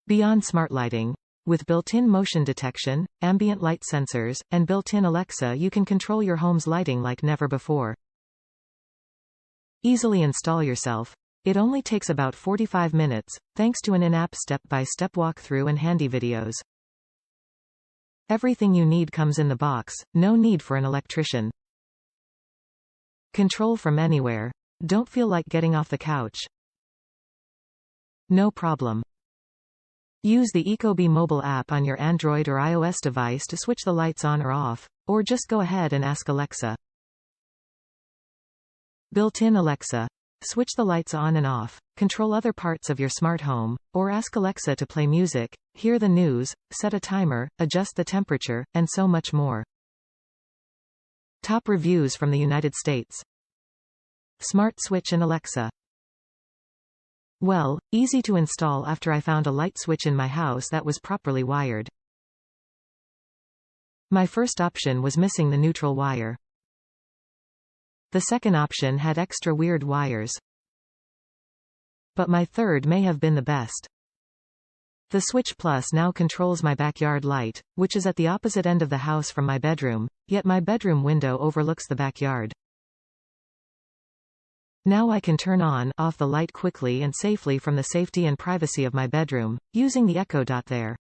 Beyond smart lighting. With built-in motion detection, ambient light sensors, and built-in Alexa, you can control your home's lighting like never before. Easily install yourself. It only takes about 45 minutes, thanks to an in-app step-by-step walkthrough and handy videos. Everything you need comes in the box, no need for an electrician. Control from anywhere. Don't feel like getting off the couch? No problem. Use the Ecobee mobile app on your Android or iOS device to switch the lights on or off, or just go ahead and ask Alexa. Built-in Alexa. Switch the lights on and off, control other parts of your smart home, or ask Alexa to play music, hear the news, set a timer, adjust the temperature, and so much more. Top reviews from the United States. Smart Switch and Alexa. Well, easy to install after I found a light switch in my house that was properly wired. My first option was missing the neutral wire. The second option had extra weird wires. But my third may have been the best. The Switch Plus now controls my backyard light, which is at the opposite end of the house from my bedroom, yet my bedroom window overlooks the backyard. Now I can turn on, off the light quickly and safely from the safety and privacy of my bedroom, using the Echo Dot there.